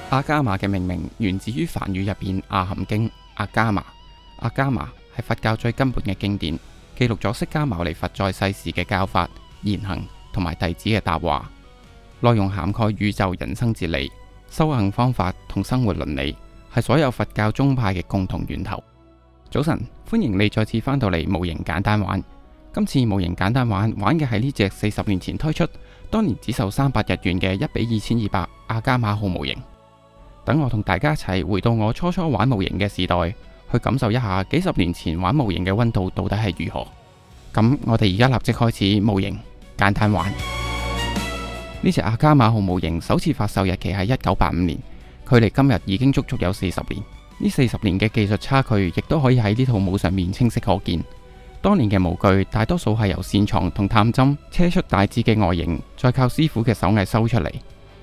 阿伽瑪嘅命名源自於梵語入邊阿含經阿伽瑪。阿伽瑪係佛教最根本嘅經典，記錄咗釋迦牟尼佛在世時嘅教法、言行同埋弟子嘅答話，內容涵蓋宇宙人生哲理、修行方法同生活倫理，係所有佛教宗派嘅共同源頭。早晨，歡迎你再次返到嚟模型簡單玩。今次模型簡單玩嘅係呢隻40年前推出，當年只售300日元嘅1:2200阿伽瑪號模型。等我同大家一齊回到我初初玩模型嘅時代，去感受一下幾十年前玩模型嘅溫度到底係如何。咁我哋而家立即開始模型簡單玩。呢隻阿伽瑪號模型首次發售日期係1985年，距離今日已經足足有40年。呢40年嘅技術差距亦都可以喺呢套模上面清晰可見。當年嘅模具大多數係由線床同探針車出大致嘅外形，再靠師傅嘅手藝修出嚟，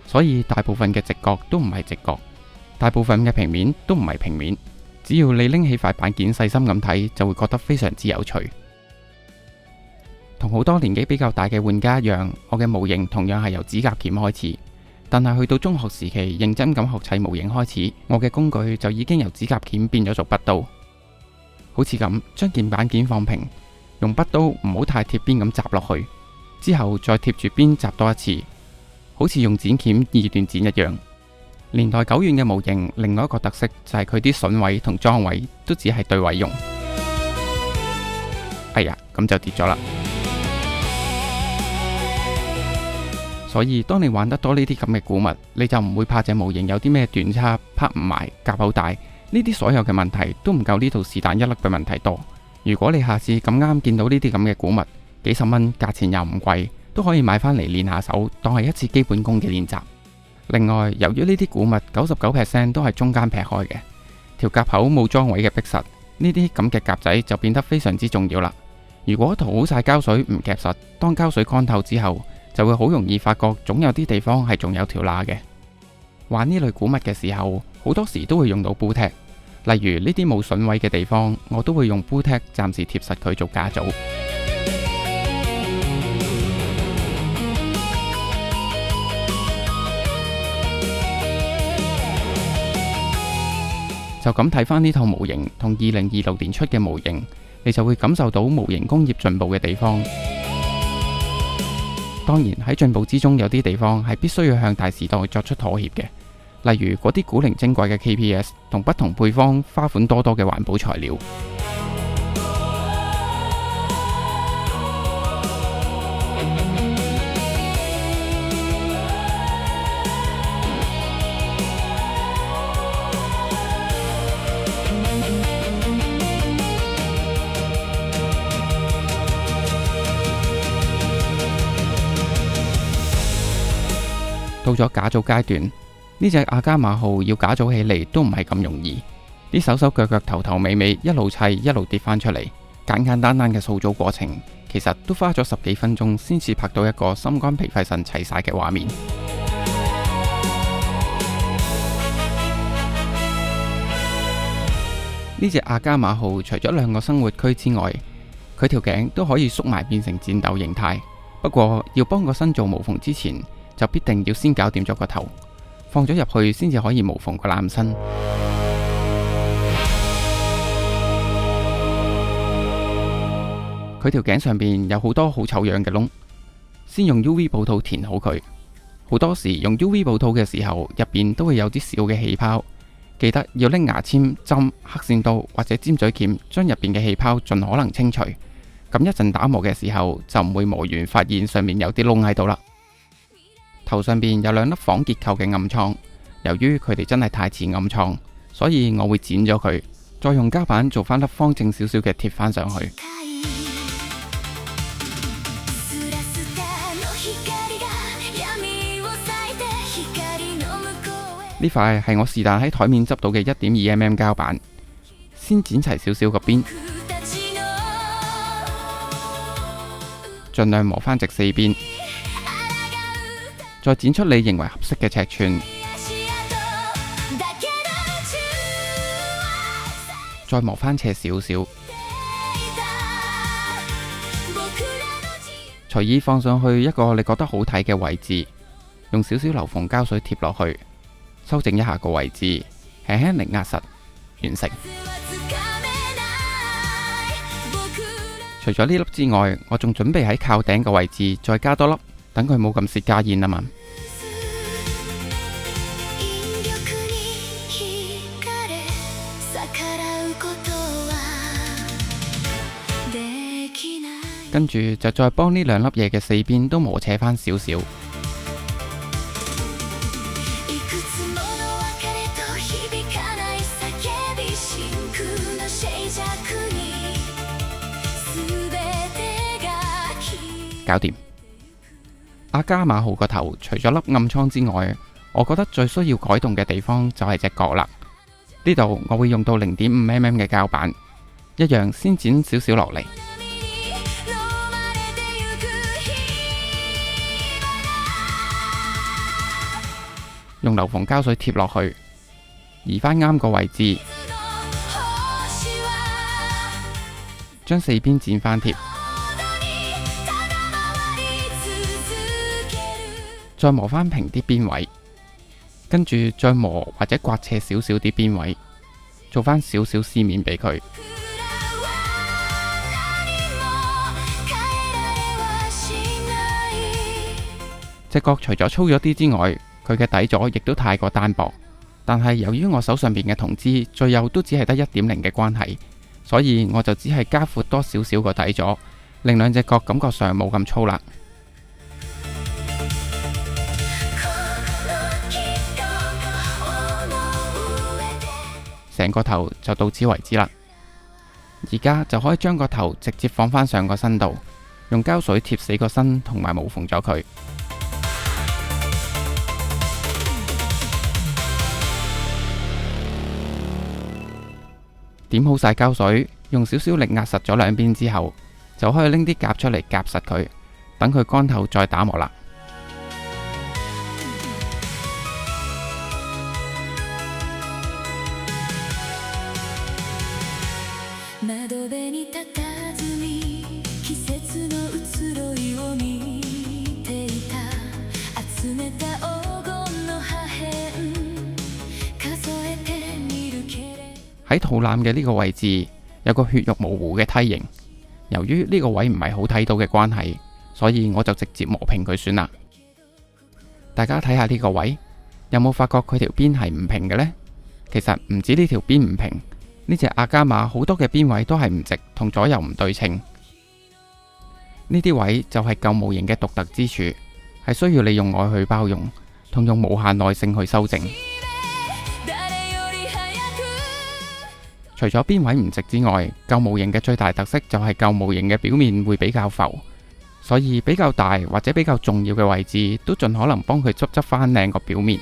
所以大部分嘅直角都唔係直角，大部分嘅平面都唔係平面。只要你拎起塊板件細心咁睇，就會覺得非常之有趣。同好多年紀比較大嘅玩家一樣，我嘅模型同樣係由指甲鉗開始，但係去到中學時期認真咁學砌模型開始，我嘅工具就已經由指甲鉗變咗做筆刀。好似咁，將件板件放平，用筆刀唔好太貼邊咁插落去，之後再貼住邊插多一次，好似用剪鉗二段剪一樣。年代久遠嘅模型，另外一個特色就係佢啲榫位同裝位都只係對位用。哎呀，咁就跌咗啦。所以當你玩得多呢啲咁嘅古物，你就唔會怕隻模型有啲咩斷差、拍唔埋、夾好大，呢啲所有嘅問題都唔夠呢套是但一粒嘅問題多。如果你下次咁啱見到呢啲咁嘅古物，幾十蚊，價錢又唔貴，都可以買返嚟練下手，當係一次基本功嘅練習。另外，由於呢啲古物99% 都係中間劈開嘅，條夾口冇裝位嘅逼實，呢啲咁嘅夾仔就變得非常之重要啦。如果塗好晒膠水唔夾實，當膠水乾透之後，就會好容易發覺總有啲地方係仲有條罅嘅。玩呢類古物嘅時候，好多時都會用到煲踢，例如呢啲冇榫位嘅地方，我都會用煲踢暫時貼實佢做架組。就咁睇返呢套模型同2026年出嘅模型，你就會感受到模型工業進步嘅地方。當然喺進步之中，有啲地方係必須要向大時代作出妥協嘅，例如嗰啲古靈精怪嘅 KPS 同不同配方、花款多多嘅環保材料。到咗假組階段，呢隻阿伽瑪號要假組起嚟都唔係咁容易，啲手手腳腳頭頭尾尾一路砌一路跌翻出嚟，簡簡單單嘅塑組過程，其實都花咗10幾分鐘先至拍到一個心肝脾肺腎齊晒嘅畫面。呢隻阿伽瑪號除咗2個生活區之外，佢條頸都可以縮埋變成戰鬥形態。不過要幫個身做無縫之前，就必定要先搞掂咗個頭，放咗入去先至可以無縫個攬身。佢條頸上邊有好多好醜樣嘅窿，先用 UV 布套填好佢。好多時用 UV 布套嘅時候，入邊都會有啲小嘅氣泡，記得要拎牙籤、針、黑線刀或者尖嘴鉗，將入邊嘅氣泡盡可能清除。咁一陣打磨嘅時候，就唔會磨完發現上面有啲窿喺度啦。頭上邊有2粒仿結構嘅暗瘡，由於佢哋真係太似暗瘡，所以我會剪咗佢，再用膠板做翻粒方正少少嘅貼翻上去。呢塊係我是但喺台面執到嘅1.2mm 膠板，先剪齊少少個邊，盡量磨翻直4邊。再剪出你認為合適嘅尺寸，再磨翻斜少少，隨意放上去一個你覺得好睇嘅位置，用少少留縫膠水貼落去，修正一下個位置，輕輕力壓實，完成。除咗呢粒之外，我仲準備喺靠頂嘅位置再加多粒，等佢冇咁蝕家煙啊嘛。跟住就再幫呢兩粒嘢嘅四邊都磨斜返少少。搞掂。阿加瑪號個頭除咗粒暗瘡之外，我覺得最需要改動嘅地方就係隻角啦。呢度我會用到0.5mm 嘅膠板，一樣先剪少少落嚟，用流縫膠水貼落去，移返啱個位置，將四邊剪返貼。再磨返平啲邊位，跟住再磨或者刮斜少少啲邊位，做返少少絲面俾佢。隻角除咗粗咗啲之外，佢嘅底座亦都太過單薄。但係由於我手上邊嘅銅枝最幼都只係得1.0嘅關係，所以我就只係加闊多少少個底座，令兩隻角感覺上冇咁粗啦。成個頭就到此為止啦，而家就可以將個頭直接放返上個身度，用膠水貼死個身同埋無縫咗佢。點好晒膠水，用少少力壓實咗兩邊之後，就可以拎啲夾出嚟夾實佢，等佢乾後再打磨啦。喺肚腩嘅呢個位置有個血肉模糊嘅梯形，由於呢個位唔係好睇到嘅關係，所以我就直接磨平佢算啦。大家睇下呢個位，有冇發覺佢條邊係唔平嘅呢？其實唔止呢條邊唔平，呢隻阿加瑪好多嘅邊位都係唔直同左右唔對稱。呢啲位就係舊模型嘅獨特之處，係需要你用愛去包容，同用無限耐性去修正。除咗邊位唔直之外，舊模型嘅最大特色就係舊模型嘅表面會比較浮，所以比較大或者比較重要嘅位置都盡可能幫佢執翻靚個表面。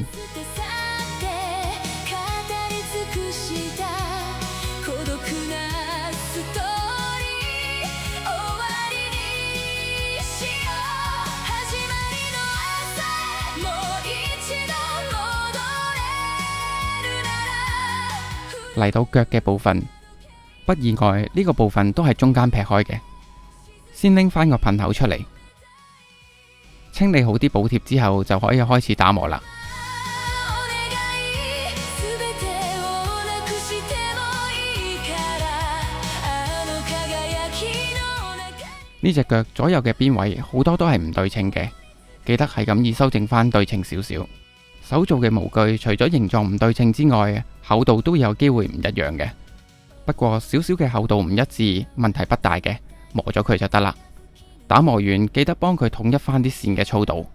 嚟到腳嘅部分，不意外呢個部分都係中間劈開嘅。先拎返個噴口出嚟，清理好啲補貼之後，就可以開始打磨啦。呢隻腳左右嘅邊位好多都係唔對稱嘅，記得係咁意修正返對稱少少。手做嘅模具除咗形狀唔對稱之外，厚度都有機會唔一樣嘅。不過少少嘅厚度唔一致，問題不大嘅，磨咗佢就得啦。打磨完記得幫佢統一翻啲線嘅粗度。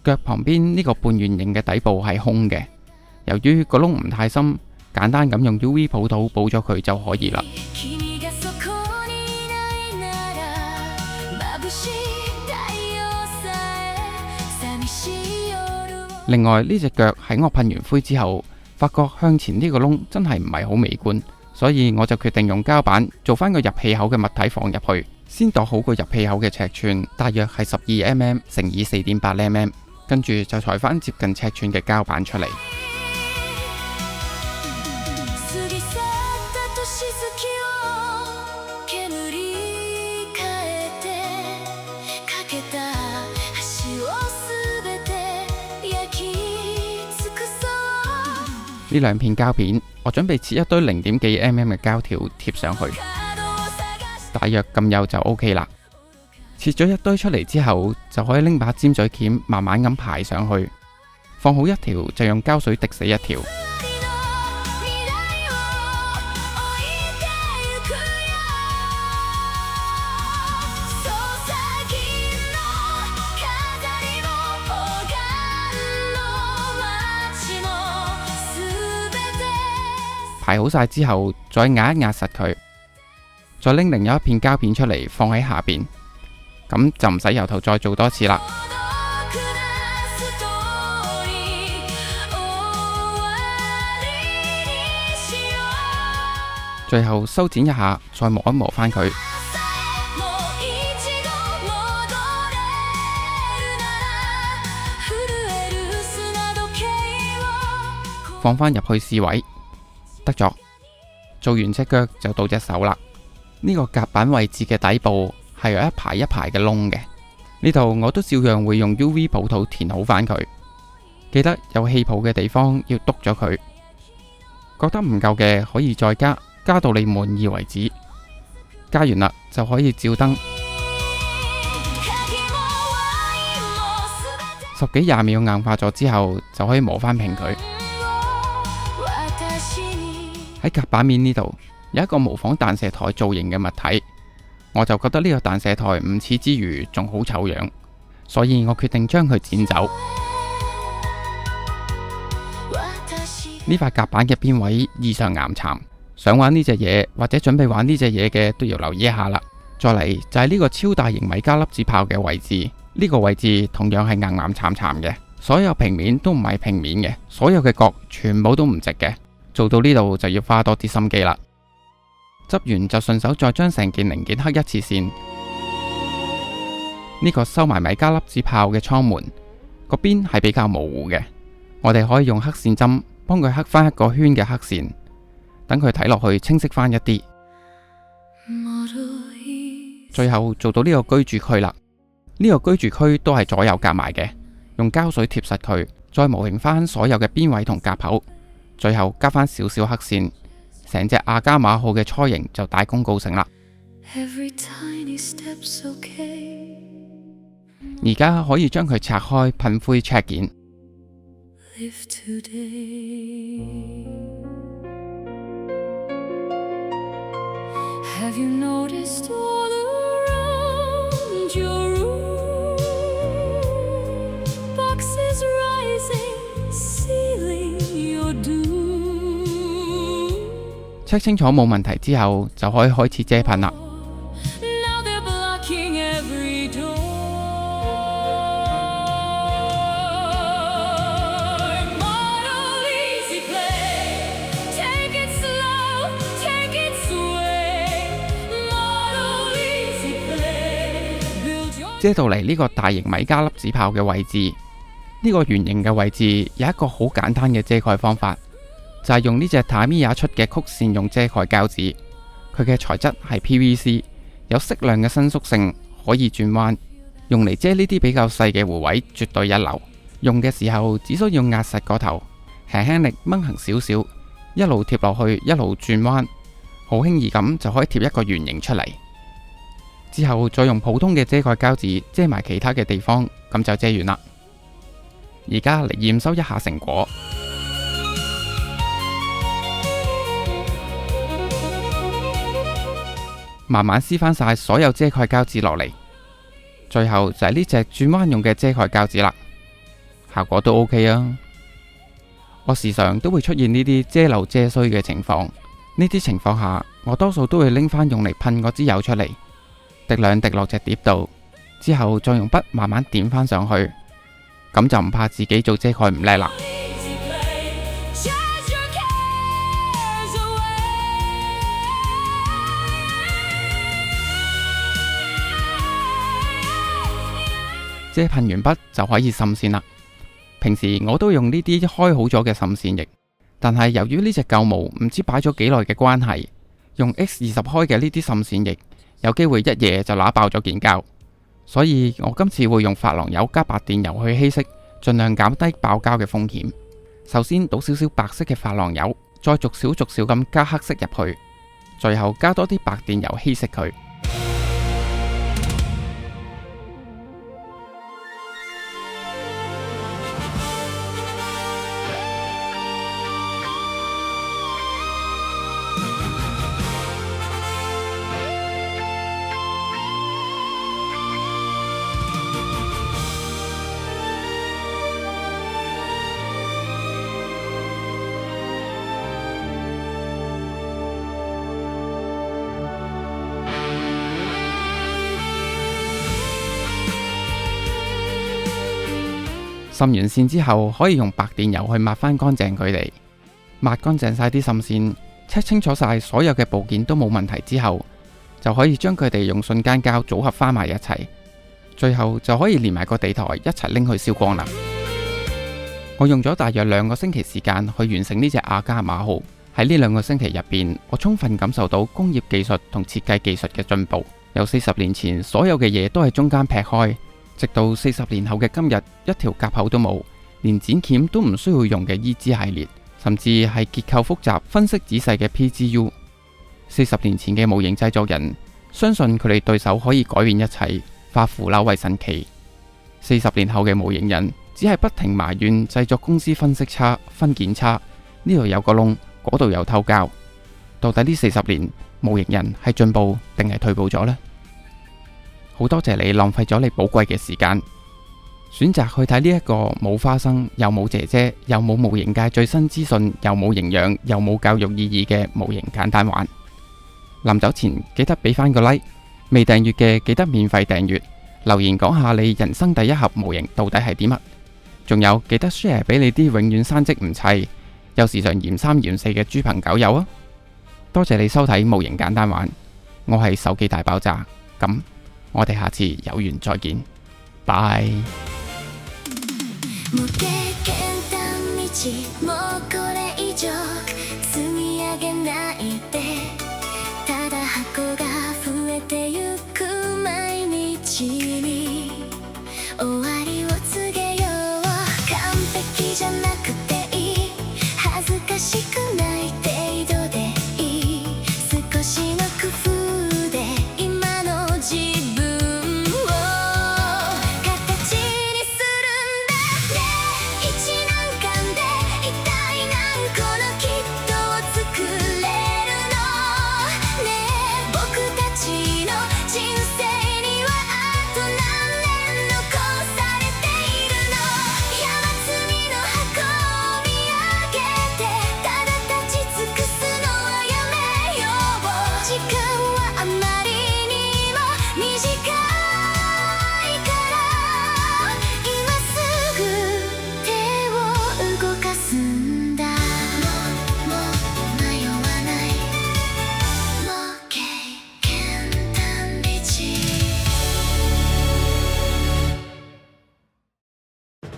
腳旁邊呢個半圓形嘅底部係空嘅，由於個窿唔太深，簡單咁用 UV 補土補咗佢就可以啦。另外呢隻腳喺我噴完灰之後，發覺向前呢個窿真係唔係好美觀，所以我就決定用膠板做翻個入氣口嘅物體放入去，先度好個入氣口嘅尺寸，大約係12mm乘以4.8mm，跟住就裁翻接近尺寸嘅膠板出嚟。呢兩片膠片，我準備切一堆0.幾mm 嘅膠條貼上去，大約咁幼就 OK 啦。切咗一堆出嚟之後，就可以拎把尖嘴鉗慢慢咁排上去，放好一條就用膠水滴死一條。排好晒之後，再壓一壓實佢，再拎另一片膠片出嚟放喺下邊，咁就唔使由頭再做多次啦。最後修剪一下，再磨一磨返佢，放返入去試位。得咗，做完隻腳就到隻手啦。呢個夾板位置嘅底部係有一排一排嘅窿嘅，呢度我都照樣會用 UV 補土填好返佢。記得有氣泡嘅地方要篤咗佢，覺得唔夠嘅可以再加，加到你滿意為止。加完啦就可以照燈，10幾20秒硬化咗之後就可以磨返平佢。喺夾板面呢度有一個模仿彈射台造型嘅物體，我就覺得呢個彈射台唔似之餘仲好醜樣，所以我決定將佢剪走。呢塊夾板嘅邊位異常岩巉，想玩呢隻嘢或者準備玩呢隻嘢嘅都要留意一下啦。再嚟就係呢個超大型米加粒子炮嘅位置，呢個位置同樣係硬巉巉嘅，所有平面都唔係平面嘅，所有嘅角全部都唔直嘅。做到呢度就要花多啲心機啦。執完就順手再將成件零件刻一次線。呢個收埋米加粒子炮嘅艙門個邊係比較模糊嘅，我哋可以用黑線針幫佢刻返一個圈嘅黑線，等佢睇落去清晰返一啲。最後做到呢個居住區啦，呢個居住區都係左右夾埋嘅，用膠水貼實佢，再模型返所有嘅邊位同夾口。最後加返少少黑線，成隻阿加瑪號嘅雛形就大功告成啦。而家可以將佢拆開噴灰 check 件。check 清楚冇問題之後，就可以開始遮噴啦。遮到嚟呢個大型米加粒子炮嘅位置，呢個圓形嘅位置有一個好簡單嘅遮蓋方法。就係用呢隻Tamiya出嘅曲線用遮蓋膠紙，佢嘅材質係 PVC， 有適量嘅伸縮性，可以轉彎，用嚟遮呢啲比較細嘅弧位絕對一流。用嘅時候只需要壓實個頭，輕輕力掹行少少，一路貼落去，一路轉彎，好輕易咁就可以貼一個圓形出嚟。之後再用普通嘅遮蓋膠紙遮埋其他嘅地方，咁就遮完啦。而家嚟驗收一下成果。慢慢撕返晒所有遮蓋膠紙落嚟，最後就係呢隻轉彎用嘅遮蓋膠紙啦，效果都 OK 啊。我時常都會出現呢啲遮漏遮衰嘅情況，呢啲情況下我多數都會拎返用嚟噴嗰支油出嚟，滴兩滴落隻碟度，之後再用筆慢慢點返上去，咁就唔怕自己做遮蓋唔叻啦。遮噴完筆就可以滲線啦。平時我都用呢啲開好咗嘅滲線液，但係由於呢隻舊模唔知擺咗幾耐嘅關係，用 X20開嘅呢啲滲線液有機會一夜就揦爆咗件膠，所以我今次會用珐琅油加白電油去稀釋，盡量減低爆膠嘅風險。首先倒少少白色嘅珐琅油，再逐少咁加黑色入去，最後加多啲白電油稀釋佢。滲完線之後，可以用白電油去抹返乾淨佢哋。抹乾淨晒啲滲線，check清楚晒所有嘅部件都冇問題之後，就可以將佢哋用瞬間膠組合返埋一齊，最後就可以連埋個地台一齊拎去燒光啦。我用咗大約2個星期時間去完成呢隻阿加瑪號。喺呢2個星期入邊，我充分感受到工業技術同設計技術嘅進步。由40年前所有嘅嘢都喺中間劈開，直到40年後嘅今日，一條夾口都冇，連剪鉗都唔需要用嘅 EG 系列，甚至係結構複雜、分析仔細嘅 PGU。40年前嘅模型製作人相信佢哋對手可以改變一切，化腐朽為神奇。40年後嘅模型人只係不停埋怨製作公司分析差、分件差，呢度有個窿，嗰度有偷膠。到底呢40年模型人係進步定係退步咗呢？好多謝你浪費咗你寶貴嘅時間，選擇去睇呢一個冇花生又冇姐姐又冇模型界最新資訊又冇營養又冇教育意義嘅模型簡單玩。臨走前記得俾翻個 like， 未訂閱嘅記得免費訂閱，留言講下你人生第一盒模型到底係啲乜，仲有記得 share 俾你啲永遠生積唔砌又時常嫌3嫌4嘅豬朋狗友啊！多謝你收睇模型簡單玩，我係手機大爆炸，咁我哋下次有緣再見，拜。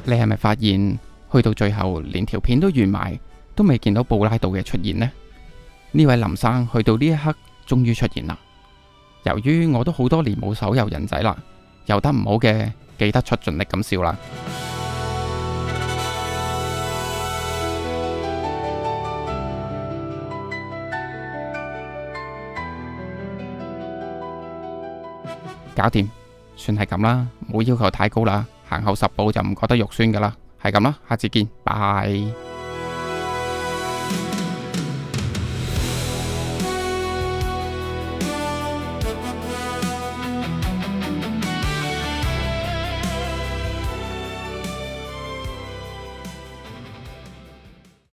你係咪發現去到最後連條片都完埋，都未見到布拉道嘅出現呢？呢位林生去到呢一刻終於出現啦。由於我都好多年冇手遊人仔啦，游得唔好嘅記得出盡力咁笑啦。搞掂，算係咁啦，唔好要求太高啦。行後10步就唔覺得肉酸噶啦，係咁啦，下次見，拜。